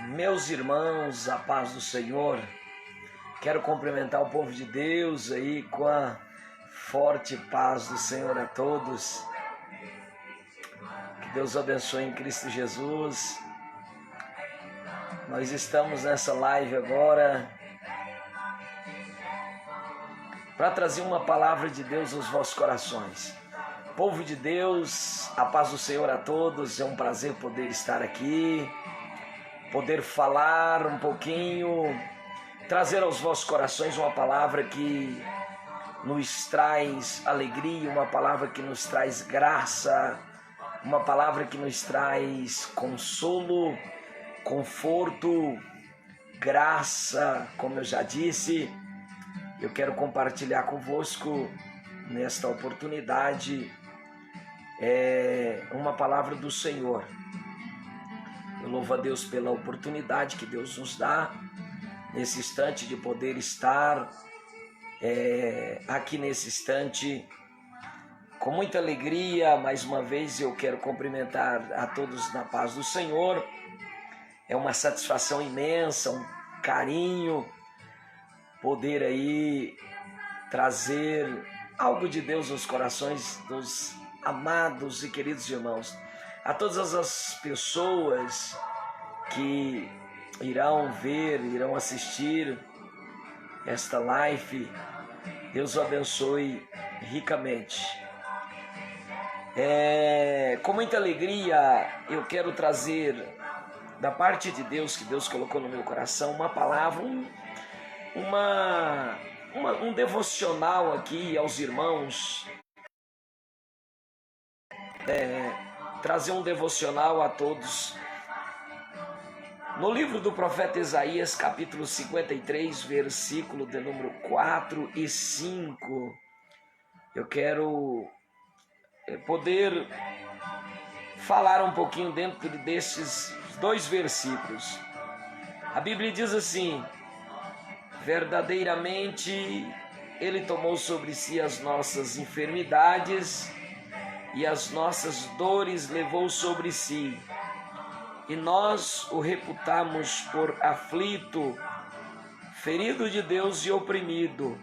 Meus irmãos, a paz do Senhor. Quero cumprimentar o povo de Deus aí com a forte paz do Senhor a todos. Que Deus abençoe em Cristo Jesus. Nós estamos nessa live agora para trazer uma palavra de Deus aos vossos corações. Povo de Deus, a paz do Senhor a todos. É um prazer poder estar aqui, poder falar um pouquinho, trazer aos vossos corações uma palavra que nos traz alegria, uma palavra que nos traz graça, uma palavra que nos traz consolo, conforto, graça. Como eu já disse, eu quero compartilhar convosco nesta oportunidade uma palavra do Senhor. Eu louvo a Deus pela oportunidade que Deus nos dá nesse instante de poder estar aqui nesse instante com muita alegria. Mais uma vez eu quero cumprimentar a todos na paz do Senhor. É uma satisfação imensa, um carinho poder aí trazer algo de Deus nos corações dos amados e queridos irmãos. A todas as pessoas que irão ver, irão assistir esta live, Deus o abençoe ricamente. Com muita alegria eu quero trazer da parte de Deus, que Deus colocou no meu coração, uma palavra, um devocional aqui aos irmãos, trazer um devocional a todos. No livro do profeta Isaías, capítulo 53, versículo de número 4 e 5, eu quero poder falar um pouquinho dentro destes dois versículos. A Bíblia diz assim: verdadeiramente Ele tomou sobre si as nossas enfermidades e as nossas dores levou sobre si, e nós o reputamos por aflito, ferido de Deus e oprimido.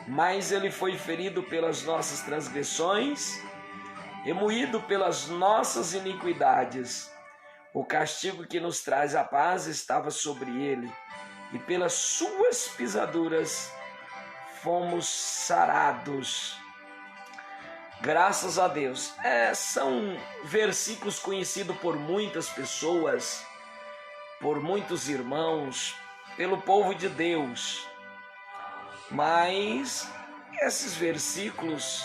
Mas ele foi ferido pelas nossas transgressões e moído pelas nossas iniquidades. O castigo que nos traz a paz estava sobre ele, e pelas suas pisaduras fomos sarados. Graças a Deus. São versículos conhecidos por muitas pessoas, por muitos irmãos, pelo povo de Deus. Mas esses versículos,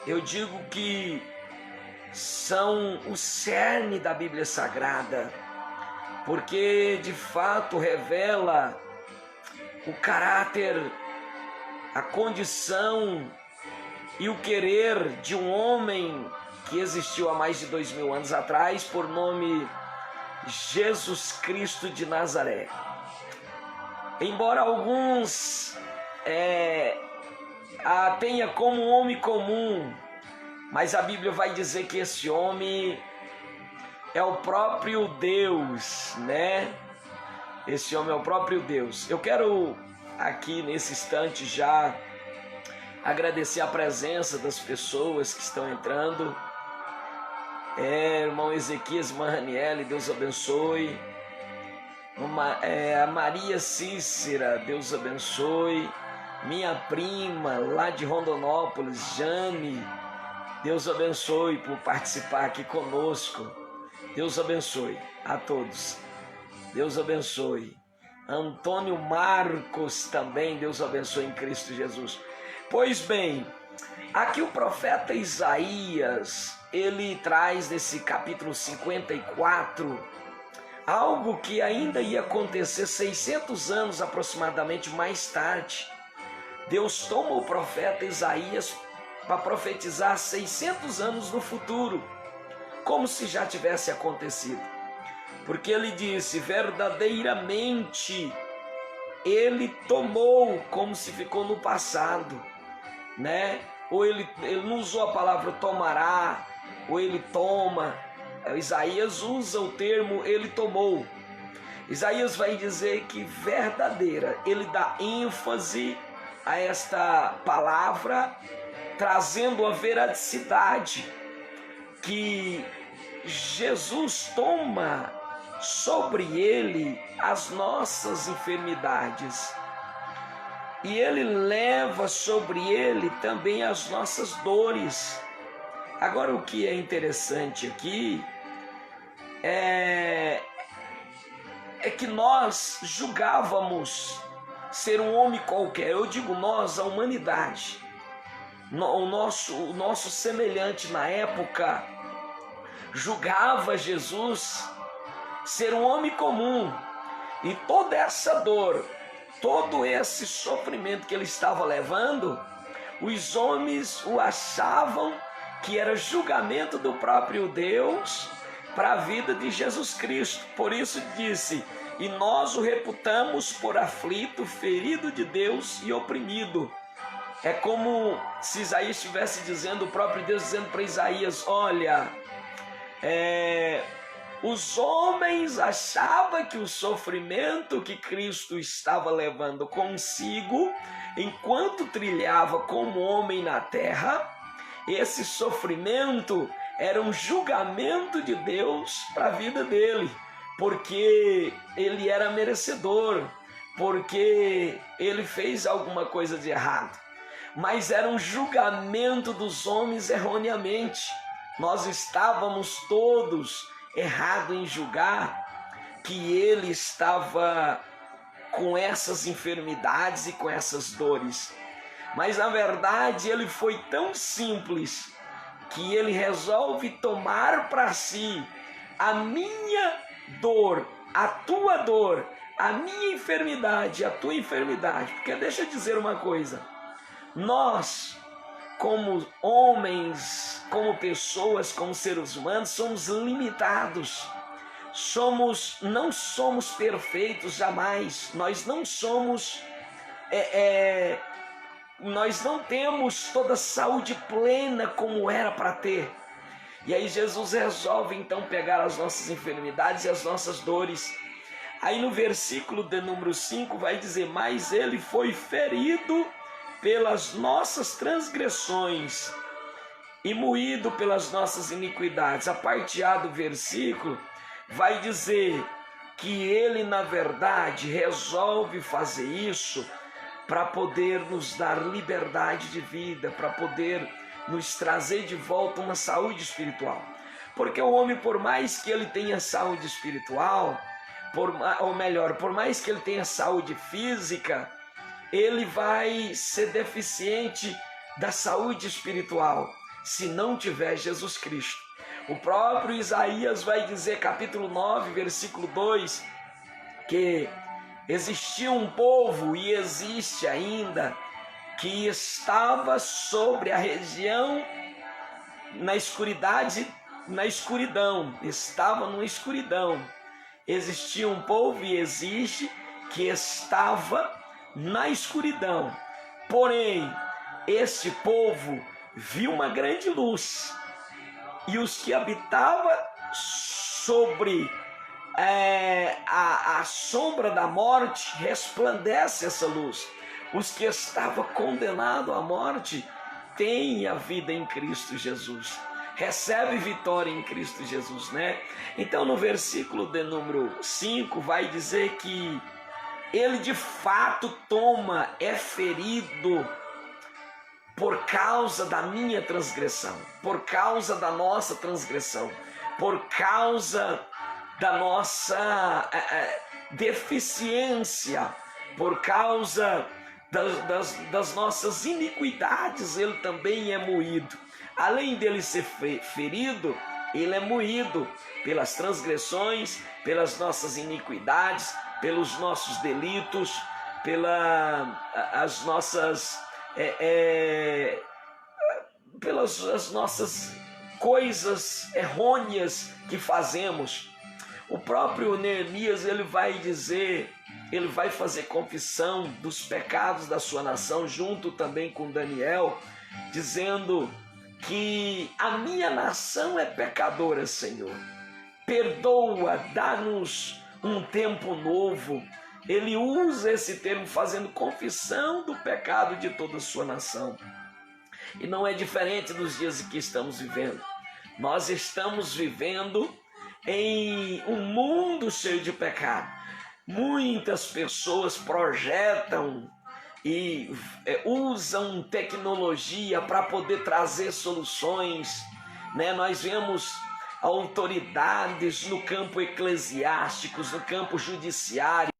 eu digo que são o cerne da Bíblia Sagrada, porque de fato revela o caráter, a condição e o querer de um homem que existiu há mais de 2000 anos atrás, por nome Jesus Cristo de Nazaré. Embora alguns a tenha como um homem comum, mas a Bíblia vai dizer que esse homem é o próprio Deus, né? Esse homem é o próprio Deus. Eu quero aqui nesse instante já agradecer a presença das pessoas que estão entrando. Irmão Ezequias, irmã Raniele, Deus abençoe. A Maria Cícera, Deus abençoe. Minha prima lá de Rondonópolis, Jane, Deus abençoe por participar aqui conosco. Deus abençoe a todos. Deus abençoe. Antônio Marcos também, Deus abençoe em Cristo Jesus. Pois bem, aqui o profeta Isaías, ele traz nesse capítulo 54 algo que ainda ia acontecer 600 anos aproximadamente mais tarde. Deus toma o profeta Isaías para profetizar 600 anos no futuro, como se já tivesse acontecido. Porque ele disse, verdadeiramente ele tomou, como se ficou no passado, né? Ou ele não usou a palavra tomará, ou ele toma. Isaías usa o termo ele tomou. Isaías vai dizer que verdadeira, ele dá ênfase a esta palavra, trazendo a veracidade que Jesus toma sobre ele as nossas enfermidades e ele leva sobre ele também as nossas dores. Agora, o que é interessante aqui é que nós julgávamos ser um homem qualquer. Eu digo nós, a humanidade, o nosso semelhante na época julgava Jesus ser um homem comum, e toda essa dor, todo esse sofrimento que ele estava levando, os homens o achavam que era julgamento do próprio Deus para a vida de Jesus Cristo. Por isso disse: e nós o reputamos por aflito, ferido de Deus e oprimido. É como se Isaías estivesse dizendo, o próprio Deus dizendo para Isaías: olha, os homens achavam que o sofrimento que Cristo estava levando consigo, enquanto trilhava como homem na terra, esse sofrimento era um julgamento de Deus para a vida dele, porque ele era merecedor, porque ele fez alguma coisa de errado. Mas era um julgamento dos homens erroneamente. Nós estávamos todos errados em julgar que ele estava com essas enfermidades e com essas dores. Mas na verdade ele foi tão simples que ele resolve tomar para si a minha dor, a tua dor, a minha enfermidade, a tua enfermidade. Porque deixa eu dizer uma coisa, nós, como homens, como pessoas, como seres humanos, somos limitados. Não somos perfeitos jamais. Nós não somos, nós não temos toda a saúde plena como era para ter. E aí Jesus resolve então pegar as nossas enfermidades e as nossas dores. Aí no versículo de número 5 vai dizer: mas ele foi ferido pelas nossas transgressões e moído pelas nossas iniquidades. A parte A do versículo vai dizer que ele, na verdade, resolve fazer isso para poder nos dar liberdade de vida, para poder nos trazer de volta uma saúde espiritual. Porque o homem, por mais que ele tenha saúde espiritual, por mais que ele tenha saúde física, ele vai ser deficiente da saúde espiritual se não tiver Jesus Cristo. O próprio Isaías vai dizer, capítulo 9, versículo 2, que existia um povo, e existe ainda, que estava sobre a região na escuridão, estava numa escuridão. Existia um povo, e existe, que estava na escuridão. Porém, este povo viu uma grande luz, e os que habitavam sobre a sombra da morte, resplandece essa luz. Os que estavam condenados à morte têm a vida em Cristo Jesus, recebe vitória em Cristo Jesus, né? Então no versículo de número 5 vai dizer que ele de fato é ferido por causa da minha transgressão, por causa da nossa transgressão, por causa da nossa deficiência, por causa das nossas iniquidades, ele também é moído. Além dele ser ferido, ele é moído pelas transgressões, pelas nossas iniquidades, pelos nossos delitos, pelas nossas coisas errôneas que fazemos. O próprio Neemias, ele vai fazer confissão dos pecados da sua nação, junto também com Daniel, dizendo que a minha nação é pecadora, Senhor. Perdoa, dá-nos um tempo novo. Ele usa esse termo fazendo confissão do pecado de toda a sua nação. E não é diferente dos dias em que estamos vivendo. Nós estamos vivendo em um mundo cheio de pecado. Muitas pessoas projetam e usam tecnologia para poder trazer soluções, né? Nós vemos autoridades no campo eclesiástico, no campo judiciário,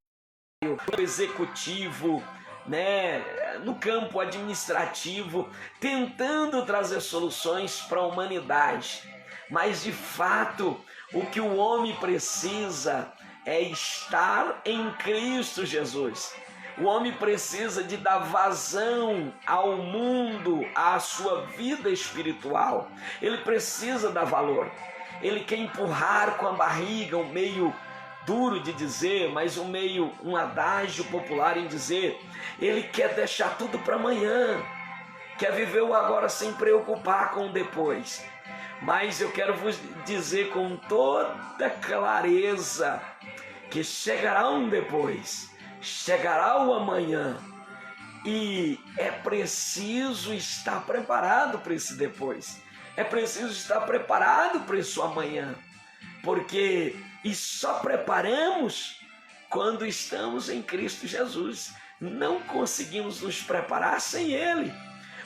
no executivo, né? No campo administrativo, tentando trazer soluções para a humanidade. Mas de fato, o que o homem precisa é estar em Cristo Jesus. O homem precisa de dar vazão ao mundo, à sua vida espiritual. Ele precisa dar valor. Ele quer empurrar com a barriga, um meio duro de dizer, mas um adágio popular em dizer. Ele quer deixar tudo para amanhã. Quer viver o agora sem preocupar com o depois. Mas eu quero vos dizer com toda clareza que chegará um depois. Chegará o amanhã e é preciso estar preparado para esse depois. É preciso estar preparado para esse amanhã, porque só preparamos quando estamos em Cristo Jesus. Não conseguimos nos preparar sem Ele.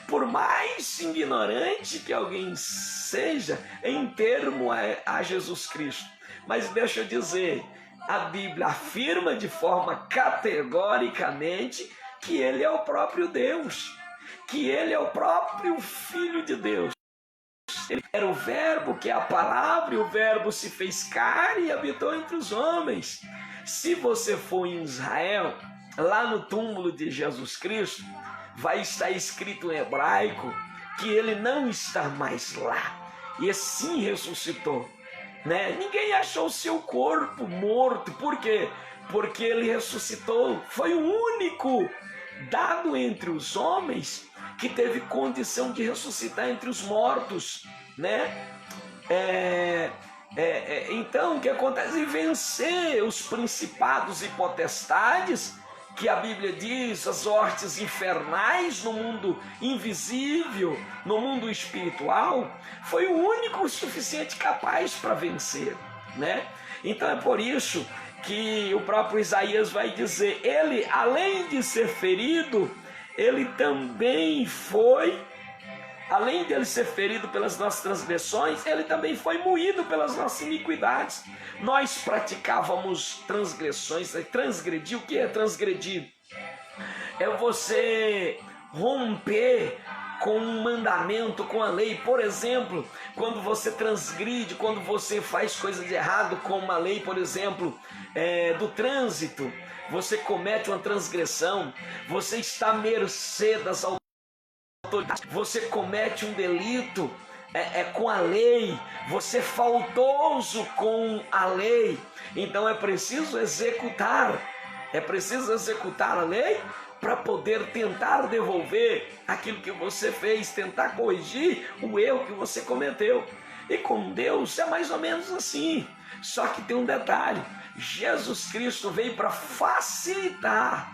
Por mais ignorante que alguém seja em termo a Jesus Cristo. Mas deixa eu dizer, a Bíblia afirma de forma categoricamente que Ele é o próprio Deus, que Ele é o próprio Filho de Deus. Ele era o Verbo, que é a palavra, e o Verbo se fez carne e habitou entre os homens. Se você for em Israel, lá no túmulo de Jesus Cristo, vai estar escrito em hebraico que Ele não está mais lá, e sim ressuscitou. Né? Ninguém achou o seu corpo morto. Por quê? Porque Ele ressuscitou. Foi o único dado entre os homens que teve condição de ressuscitar entre os mortos, né? Então, o que acontece? Vencer os principados e potestades, que a Bíblia diz, as hortes infernais no mundo invisível, no mundo espiritual, foi o único o suficiente capaz para vencer, né? Então é por isso que o próprio Isaías vai dizer, ele, além de ser ferido, ele também foi, além de ele ser ferido pelas nossas transgressões, ele também foi moído pelas nossas iniquidades. Nós praticávamos transgressões. Transgredir, o que é transgredir? É você romper com um mandamento, com a lei. Por exemplo, quando você transgride, quando você faz coisa de errado com uma lei, por exemplo, do trânsito, você comete uma transgressão, você está à mercê das autoridades, você comete um delito com a lei, você é faltoso com a lei. Então é preciso executar a lei para poder tentar devolver aquilo que você fez, tentar corrigir o erro que você cometeu. E com Deus é mais ou menos assim, só que tem um detalhe: Jesus Cristo veio para facilitar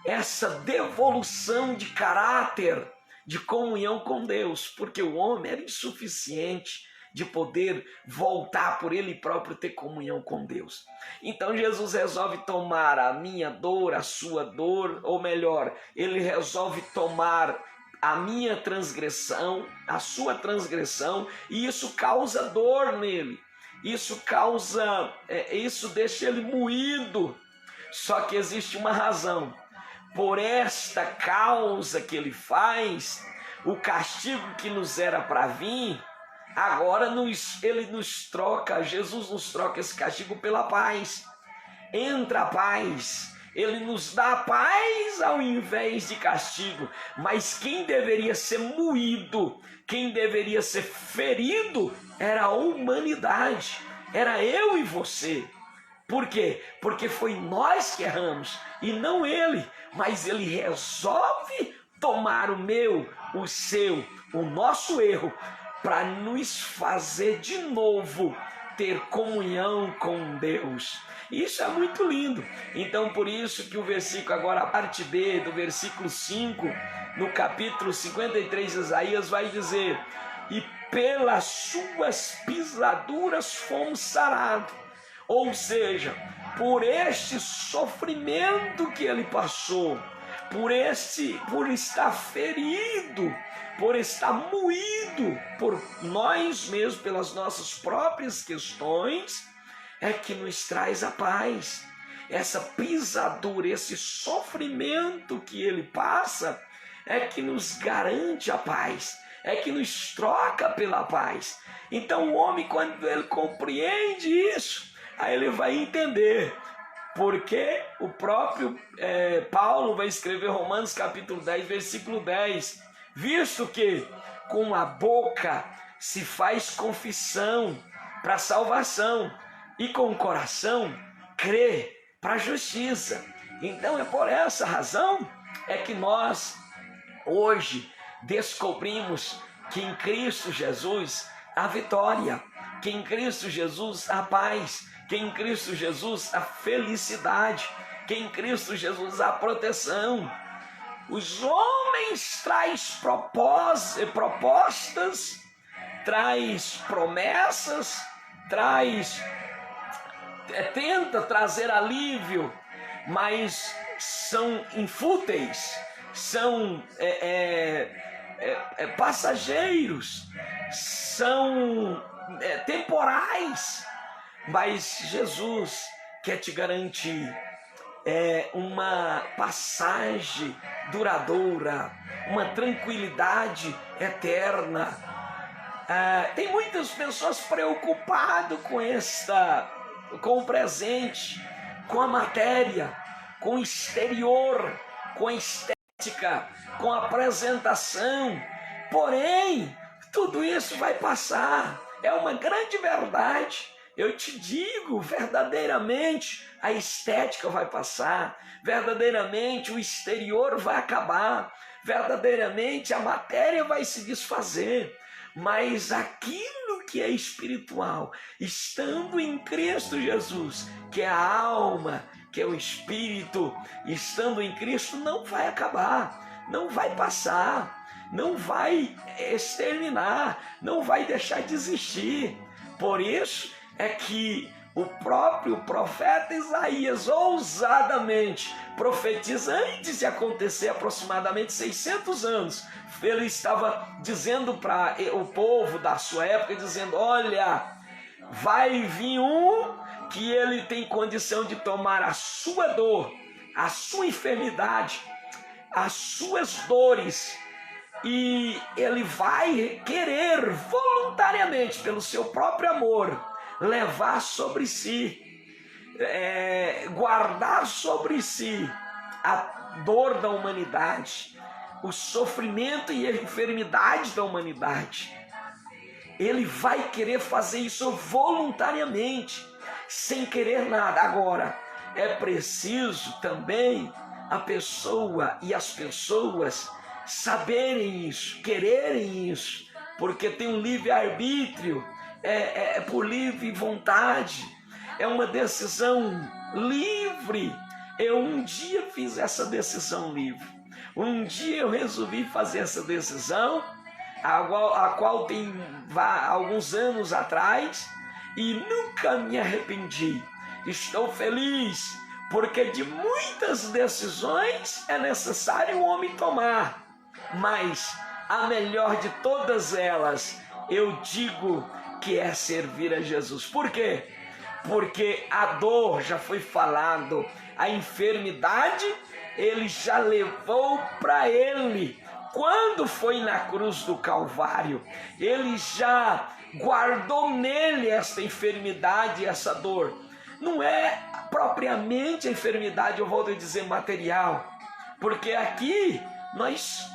essa devolução de caráter, de comunhão com Deus, porque o homem era insuficiente de poder voltar por ele próprio, ter comunhão com Deus. Então Jesus resolve tomar a minha dor, a sua dor, ou melhor, ele resolve tomar a minha transgressão, a sua transgressão, e isso causa dor nele, isso deixa ele moído. Só que existe uma razão. Por esta causa que ele faz, o castigo que nos era para vir, agora ele nos troca, Jesus nos troca esse castigo pela paz. Entra a paz, ele nos dá paz ao invés de castigo. Mas quem deveria ser moído, quem deveria ser ferido, era a humanidade, era eu e você. Por quê? Porque foi nós que erramos e não ele. Mas ele resolve tomar o meu, o seu, o nosso erro, para nos fazer de novo ter comunhão com Deus. Isso é muito lindo. Então, por isso que o versículo agora, a parte B do versículo 5, no capítulo 53 de Isaías, vai dizer: e pelas suas pisaduras fomos sarados. Ou seja, por este sofrimento que ele passou, por estar ferido, por estar moído por nós mesmos, pelas nossas próprias questões, é que nos traz a paz. Essa pisadura, esse sofrimento que ele passa, é que nos garante a paz, é que nos troca pela paz. Então o homem, quando ele compreende isso, aí ele vai entender porque o próprio Paulo vai escrever Romanos capítulo 10, versículo 10, visto que com a boca se faz confissão para a salvação e com o coração crê para a justiça. Então é por essa razão é que nós hoje descobrimos que em Cristo Jesus há vitória, que em Cristo Jesus há paz, que em Cristo Jesus há felicidade, que em Cristo Jesus há proteção. Os homens traz propostas, traz promessas, tenta trazer alívio, mas são infúteis, são passageiros, são temporais. Mas Jesus quer te garantir uma passagem duradoura, uma tranquilidade eterna. Tem muitas pessoas preocupadas com o presente, com a matéria, com o exterior, com a estética, com a apresentação. Porém, tudo isso vai passar. É uma grande verdade. Eu te digo, verdadeiramente a estética vai passar, verdadeiramente o exterior vai acabar, verdadeiramente a matéria vai se desfazer, mas aquilo que é espiritual, estando em Cristo Jesus, que é a alma, que é o espírito, estando em Cristo, não vai acabar, não vai passar, não vai exterminar, não vai deixar de existir. Por isso é que o próprio profeta Isaías ousadamente profetiza antes de acontecer aproximadamente 600 anos. Ele estava dizendo para o povo da sua época, dizendo: olha, vai vir um que ele tem condição de tomar a sua dor, a sua enfermidade, as suas dores, e ele vai querer voluntariamente, pelo seu próprio amor, levar sobre si, guardar sobre si a dor da humanidade, o sofrimento e a enfermidade da humanidade. Ele vai querer fazer isso voluntariamente, sem querer nada. Agora, é preciso também a pessoa e as pessoas saberem isso, quererem isso, porque tem um livre-arbítrio, é por livre vontade, é uma decisão livre. Eu um dia fiz essa decisão livre, um dia eu resolvi fazer essa decisão, a qual tem alguns anos atrás, e nunca me arrependi. Estou feliz, porque de muitas decisões é necessário o homem tomar, mas a melhor de todas elas, eu digo que é servir a Jesus. Por quê? Porque a dor, já foi falado, a enfermidade, ele já levou para ele. Quando foi na cruz do Calvário, ele já guardou nele essa enfermidade, essa dor. Não é propriamente a enfermidade, eu volto a dizer, material, porque aqui nós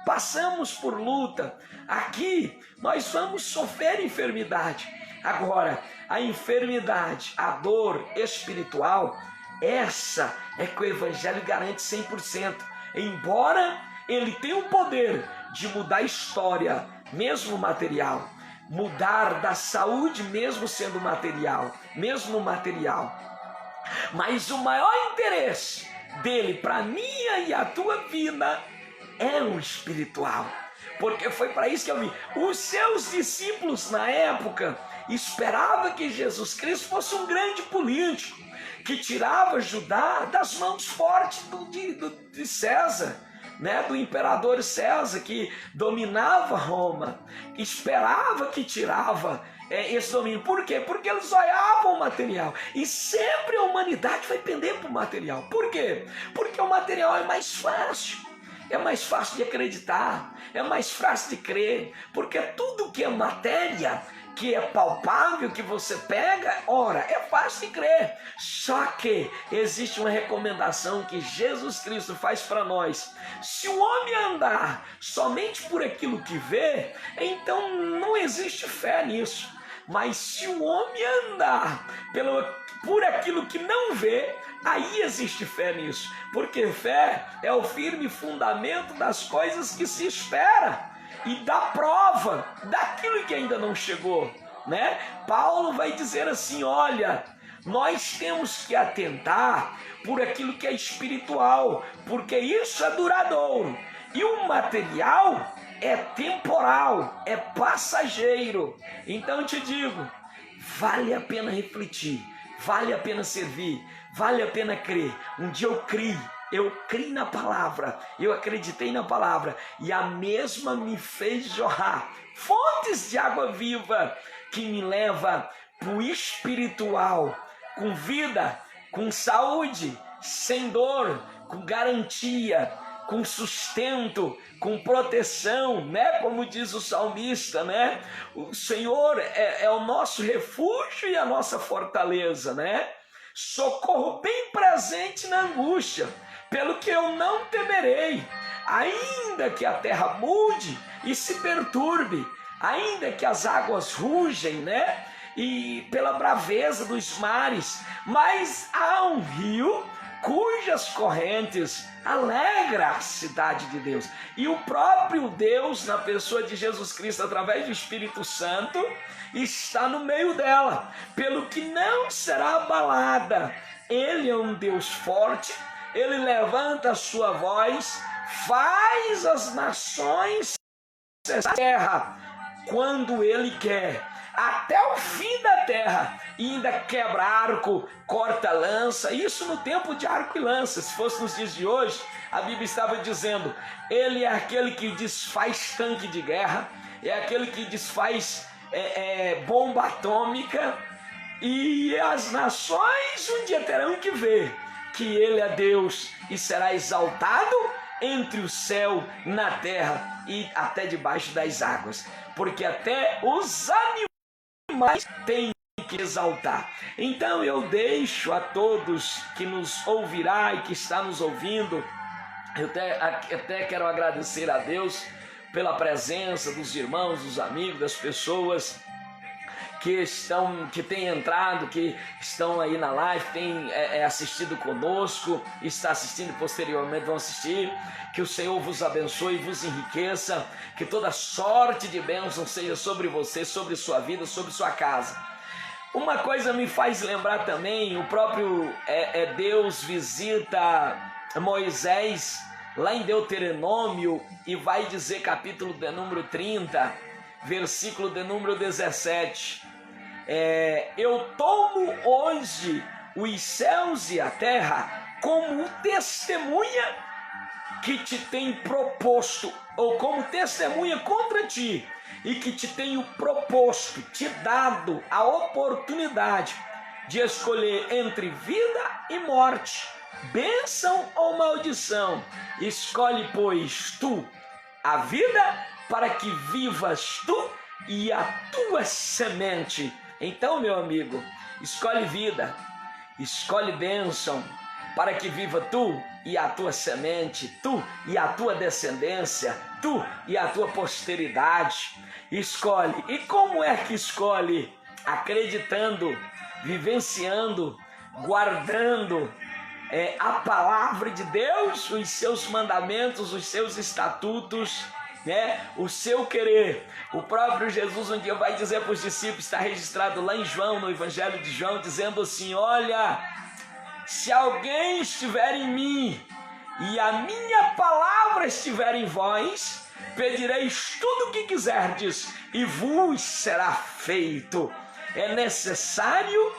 passamos por luta, aqui nós vamos sofrer enfermidade. Agora, a enfermidade, a dor espiritual, essa é que o Evangelho garante 100%. Embora ele tenha o poder de mudar a história, mesmo material, mudar da saúde, mesmo sendo material, mesmo material. Mas o maior interesse dele para a minha e a tua vida é o espiritual. Porque foi para isso que eu vi. Os seus discípulos na época esperavam que Jesus Cristo fosse um grande político, que tirava Judá das mãos fortes de César, né, do imperador César, que dominava Roma. Esperava que tirava esse domínio. Por quê? Porque eles olhavam o material. E sempre a humanidade vai pender para o material. Por quê? Porque o material é mais fácil. É mais fácil de acreditar, é mais fácil de crer, porque tudo que é matéria, que é palpável, que você pega, ora, é fácil de crer. Só que existe uma recomendação que Jesus Cristo faz para nós. Se o homem andar somente por aquilo que vê, então não existe fé nisso. Mas se o homem andar por aquilo que não vê, aí existe fé nisso. Porque fé é o firme fundamento das coisas que se espera e da prova daquilo que ainda não chegou, né? Paulo vai dizer assim: olha, nós temos que atentar por aquilo que é espiritual, porque isso é duradouro. E o material é temporal, é passageiro. Então eu te digo, vale a pena refletir, vale a pena servir, vale a pena crer. Um dia eu criei na palavra, eu acreditei na palavra, e a mesma me fez jorrar fontes de água viva, que me leva para o espiritual, com vida, com saúde, sem dor, com garantia, com sustento, com proteção, né? Como diz o salmista, né? O Senhor é o nosso refúgio e a nossa fortaleza, né? Socorro bem presente na angústia, pelo que eu não temerei, ainda que a terra mude e se perturbe, ainda que as águas rugem, né? E pela braveza dos mares, mas há um rio cujas correntes alegra a cidade de Deus. E o próprio Deus, na pessoa de Jesus Cristo, através do Espírito Santo, está no meio dela, pelo que não será abalada. Ele é um Deus forte, ele levanta a sua voz, faz as nações cessar a terra quando ele quer, até o fim da terra, e ainda quebra arco, corta lança. Isso no tempo de arco e lança. Se fosse nos dias de hoje, a Bíblia estava dizendo: ele é aquele que desfaz tanque de guerra, é aquele que desfaz bomba atômica, e as nações um dia terão que ver que ele é Deus e será exaltado entre o céu, na terra e até debaixo das águas, porque até os animais têm que exaltar. Então eu deixo a todos que nos ouvirá e que está nos ouvindo, eu até quero agradecer a Deus pela presença dos irmãos, dos amigos, das pessoas que têm entrado, que estão aí na live, têm assistido conosco, está assistindo posteriormente, vão assistir. Que o Senhor vos abençoe e vos enriqueça, que toda sorte de bênção seja sobre você, sobre sua vida, sobre sua casa. Uma coisa me faz lembrar também, o próprio Deus visita Moisés lá em Deuteronômio e vai dizer, capítulo de número 30, versículo de número 17, eu tomo hoje os céus e a terra como testemunha que te tem proposto, ou como testemunha contra ti, e que te tenho proposto, te dado a oportunidade de escolher entre vida e morte, bênção ou maldição. Escolhe, pois, tu a vida, para que vivas tu e a tua semente. Então, meu amigo, escolhe vida, escolhe bênção, para que viva tu e a tua semente, tu e a tua descendência, tu e a tua posteridade. Escolhe. E como é que escolhe? Acreditando, vivenciando, guardando a palavra de Deus, os seus mandamentos, os seus estatutos o seu querer. O próprio Jesus um dia vai dizer para os discípulos, está registrado lá em João, no Evangelho de João, dizendo assim: olha, se alguém estiver em mim e a minha palavra estiver em vós, pedireis tudo o que quiserdes e vos será feito. É necessário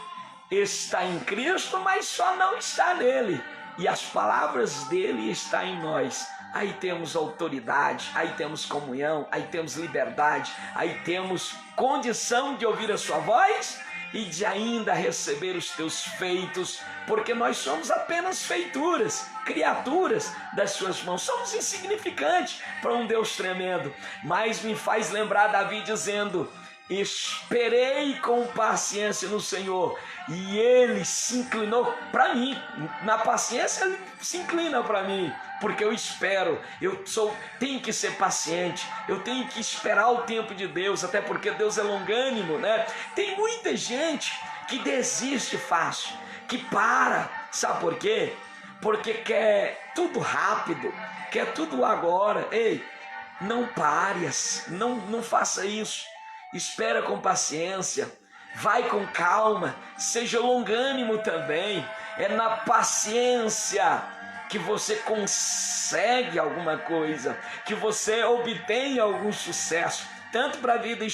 estar em Cristo, mas só não está nele. E as palavras dele estão em nós. Aí temos autoridade, aí temos comunhão, aí temos liberdade, aí temos condição de ouvir a sua voz e de ainda receber os teus feitos, porque nós somos apenas feituras, criaturas das suas mãos, somos insignificantes para um Deus tremendo. Mas me faz lembrar Davi dizendo: esperei com paciência no Senhor e ele se inclinou para mim. Na paciência ele se inclina para mim, porque eu espero, tenho que ser paciente, eu tenho que esperar o tempo de Deus, até porque Deus é longânimo, né? Tem muita gente que desiste fácil, que para, sabe por quê? Porque quer tudo rápido, quer tudo agora. Ei, não pare, não faça isso. Espera com paciência, vai com calma, seja longânimo também. É na paciência que você consegue alguma coisa, que você obtém algum sucesso, tanto para a vida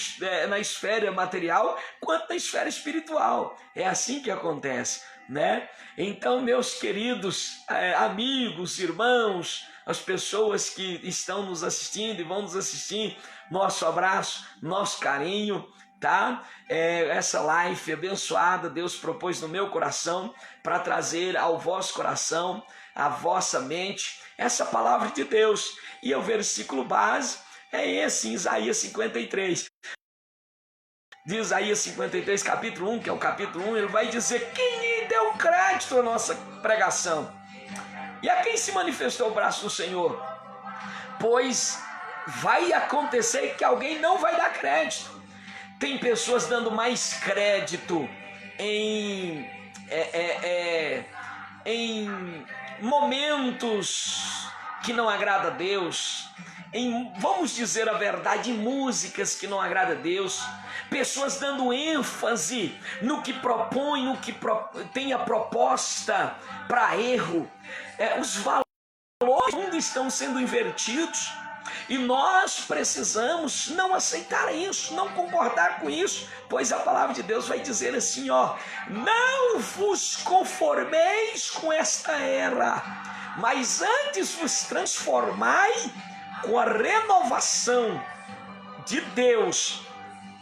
na esfera material, quanto na esfera espiritual. É assim que acontece, né? Então, meus queridos amigos, irmãos, as pessoas que estão nos assistindo e vão nos assistir, nosso abraço, nosso carinho, tá? Essa live abençoada Deus propôs no meu coração para trazer ao vosso coração, à vossa mente, essa palavra de Deus. E o versículo base é esse, em Isaías 53. De Isaías 53, capítulo 1, que é o capítulo 1, ele vai dizer: quem lhe deu crédito à nossa pregação? E a quem se manifestou o braço do Senhor? Pois vai acontecer que alguém não vai dar crédito. Tem pessoas dando mais crédito em momentos que não agrada a Deus, vamos dizer a verdade, em músicas que não agrada a Deus, pessoas dando ênfase no que propõe, no que tem a proposta para erro. Os valores do mundo estão sendo invertidos e nós precisamos não aceitar isso, não concordar com isso, pois a palavra de Deus vai dizer assim, não vos conformeis com esta era, mas antes vos transformai com a renovação de Deus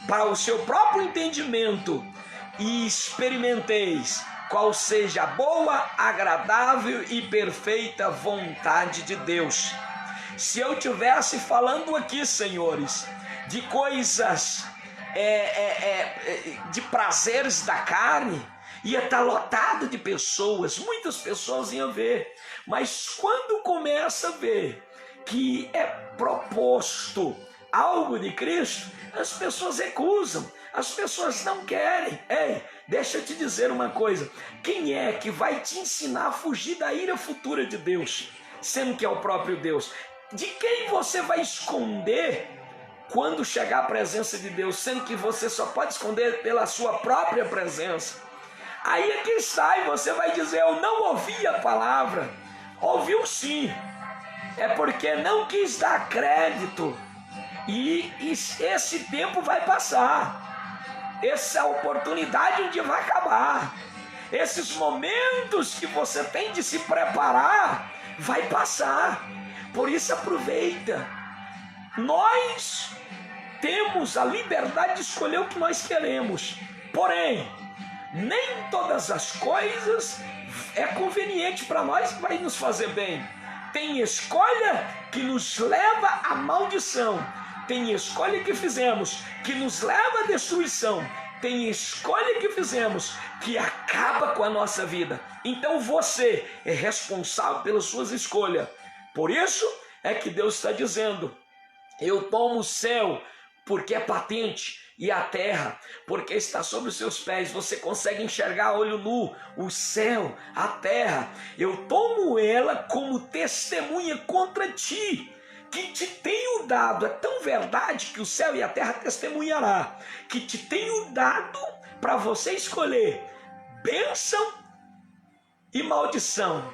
para o seu próprio entendimento e experimenteis qual seja a boa, agradável e perfeita vontade de Deus. Se eu estivesse falando aqui, senhores, de coisas, de prazeres da carne, ia estar lotado de pessoas, muitas pessoas iam ver. Mas quando começa a ver que é proposto algo de Cristo, as pessoas recusam, as pessoas não querem. Ei, deixa eu te dizer uma coisa: quem é que vai te ensinar a fugir da ira futura de Deus, sendo que é o próprio Deus? De quem você vai esconder quando chegar a presença de Deus, sendo que você só pode esconder pela sua própria presença? Aí é que está, e você vai dizer: eu não ouvi a palavra. Ouviu sim, é porque não quis dar crédito. E esse tempo vai passar, essa oportunidade um dia vai acabar, esses momentos que você tem de se preparar vai passar. Por isso aproveita. Nós temos a liberdade de escolher o que nós queremos, porém nem todas as coisas é conveniente para nós e vai nos fazer bem. Tem escolha que nos leva à maldição, tem escolha que fizemos que nos leva à destruição, tem escolha que fizemos que acaba com a nossa vida. Então você é responsável pelas suas escolhas. Por isso é que Deus está dizendo: eu tomo o céu porque é patente, e a terra porque está sobre os seus pés. Você consegue enxergar a olho nu o céu, a terra. Eu tomo ela como testemunha contra ti, que te tenho dado é tão verdade que o céu e a terra testemunhará, que te tenho dado para você escolher bênção e maldição,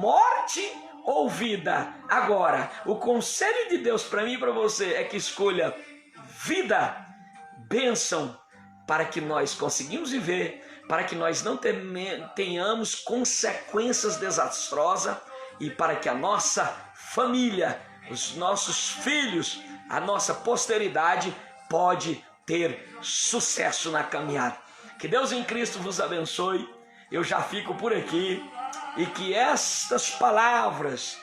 morte ou vida. Agora, o conselho de Deus para mim e para você é que escolha vida, bênção, para que nós conseguimos viver, para que nós não tenhamos consequências desastrosas e para que a nossa família, os nossos filhos, a nossa posteridade pode ter sucesso na caminhada. Que Deus em Cristo vos abençoe. Eu já fico por aqui e que estas palavras,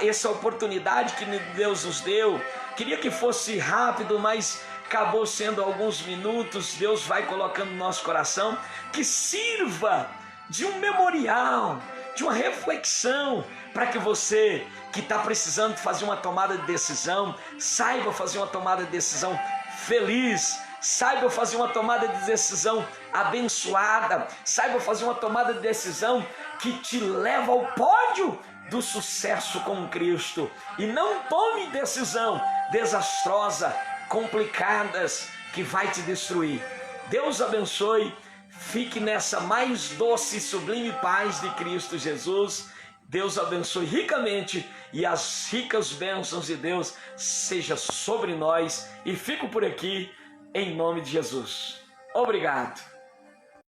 essa oportunidade que Deus nos deu, queria que fosse rápido, mas acabou sendo alguns minutos. Deus vai colocando no nosso coração, que sirva de um memorial, de uma reflexão, para que você que está precisando fazer uma tomada de decisão, saiba fazer uma tomada de decisão feliz, saiba fazer uma tomada de decisão abençoada, saiba fazer uma tomada de decisão que te leva ao pódio do sucesso com Cristo. E não tome decisão desastrosa, complicadas, que vai te destruir. Deus abençoe. Fique nessa mais doce e sublime paz de Cristo Jesus. Deus abençoe ricamente e as ricas bênçãos de Deus sejam sobre nós. E fico por aqui em nome de Jesus. Obrigado.